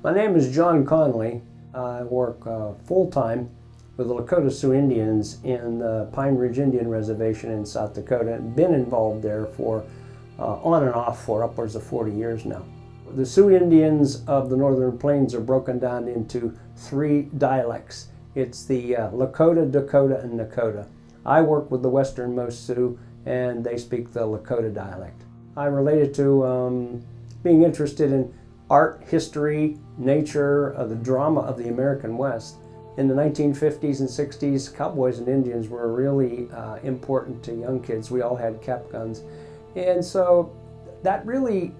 My name is John Connolly. I work full-time with the Lakota Sioux Indians in the Pine Ridge Indian Reservation in South Dakota, and been involved there for on and off for upwards of 40 years now. The Sioux Indians of the Northern Plains are broken down into three dialects. It's the Lakota, Dakota, and Nakota. I work with the westernmost Sioux, and they speak the Lakota dialect. I'm related to being interested in art, history, nature, the drama of the American West. In the 1950s and 60s, cowboys and Indians were really important to young kids. We all had cap guns. And so that really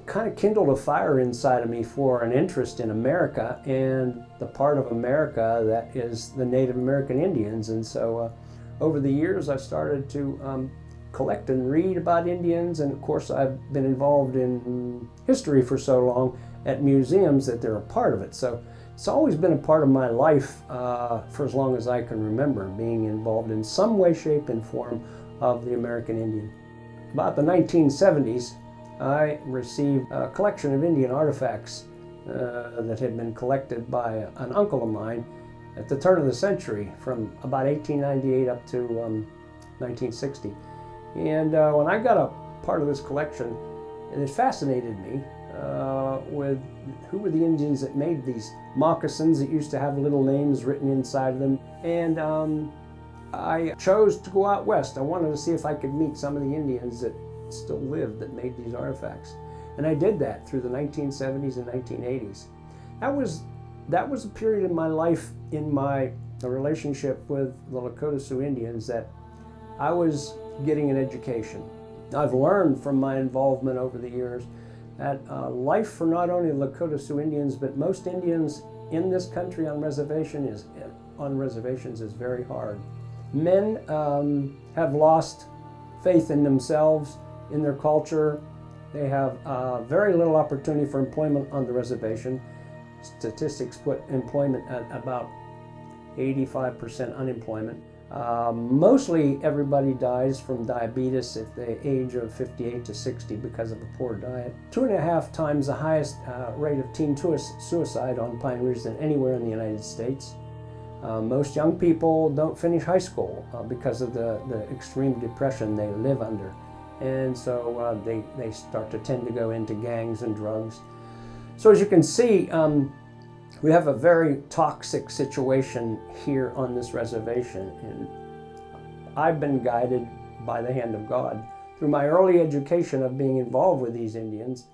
kind of kindled a fire inside of me for an interest in America and the part of America that is the Native American Indians. And so over the years, I started to collect and read about Indians, and of course I've been involved in history for so long at museums that they're a part of it. So it's always been a part of my life for as long as I can remember, being involved in some way, shape, and form of the American Indian. About the 1970s, I received a collection of Indian artifacts that had been collected by an uncle of mine at the turn of the century, from about 1898 up to 1960. And when I got a part of this collection, it fascinated me with who were the Indians that made these moccasins that used to have little names written inside of them. And I chose to go out west. I wanted to see if I could meet some of the Indians that still lived that made these artifacts. And I did that through the 1970s and 1980s. That was a period in my life, in my relationship with the Lakota Sioux Indians, that I was getting an education. I've learned from my involvement over the years that life for not only Lakota Sioux Indians, but most Indians in this country on reservations is very hard. Men have lost faith in themselves, in their culture. They have very little opportunity for employment on the reservation. Statistics put employment at about 85% unemployment. Mostly everybody dies from diabetes at the age of 58 to 60 because of a poor diet. 2.5 times the highest rate of teen suicide on Pine Ridge than anywhere in the United States. Most young people don't finish high school because of the extreme depression they live under. And so they start to tend to go into gangs and drugs. So as you can see, we have a very toxic situation here on this reservation, and I've been guided by the hand of God through my early education of being involved with these Indians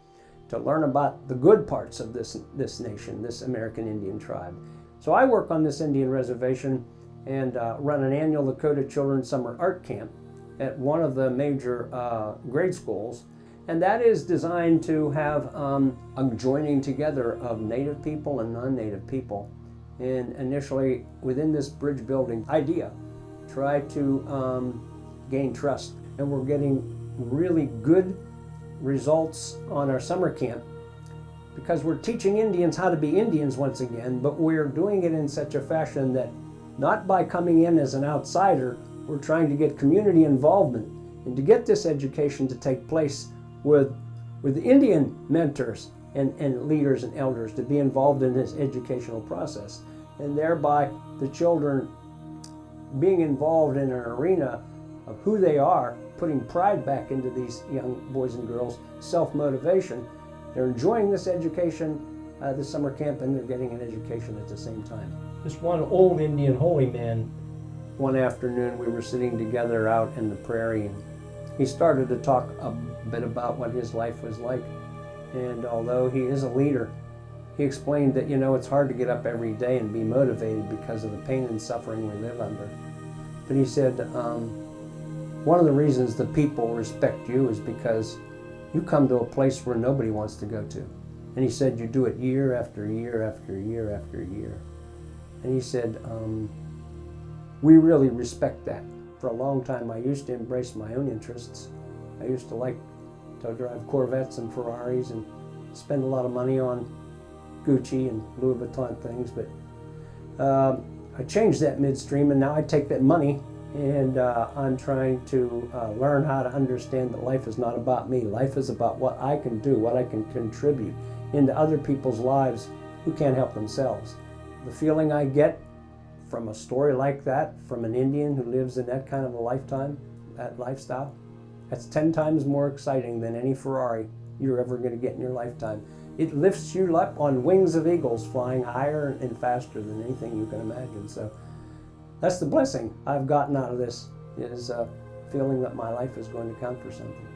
to learn about the good parts of this nation, this American Indian tribe. So I work on this Indian reservation and run an annual Lakota Children's Summer Art Camp at one of the major grade schools. And that is designed to have a joining together of Native people and non-Native people. And initially, within this bridge building idea, try to gain trust. And we're getting really good results on our summer camp because we're teaching Indians how to be Indians once again, but we're doing it in such a fashion that not by coming in as an outsider, we're trying to get community involvement and to get this education to take place with Indian mentors and leaders and elders to be involved in this educational process, and thereby the children being involved in an arena of who they are, putting pride back into these young boys and girls, self-motivation. They're enjoying this education, this summer camp, and they're getting an education at the same time. This one old Indian holy man, one afternoon we were sitting together out in the prairie, and he started to talk a bit about what his life was like. And although he is a leader, he explained that, it's hard to get up every day and be motivated because of the pain and suffering we live under. But he said, one of the reasons the people respect you is because you come to a place where nobody wants to go to. And he said, you do it year after year after year after year. And he said, we really respect that. For a long time, I used to embrace my own interests. I used to like to drive Corvettes and Ferraris and spend a lot of money on Gucci and Louis Vuitton things, but I changed that midstream, and now I take that money and I'm trying to learn how to understand that life is not about me. Life is about what I can do, what I can contribute into other people's lives who can't help themselves. The feeling I get from a story like that, from an Indian who lives in that kind of a lifetime, that lifestyle, that's 10 times more exciting than any Ferrari you're ever going to get in your lifetime. It lifts you up on wings of eagles, flying higher and faster than anything you can imagine. So that's the blessing I've gotten out of this, is feeling that my life is going to count for something.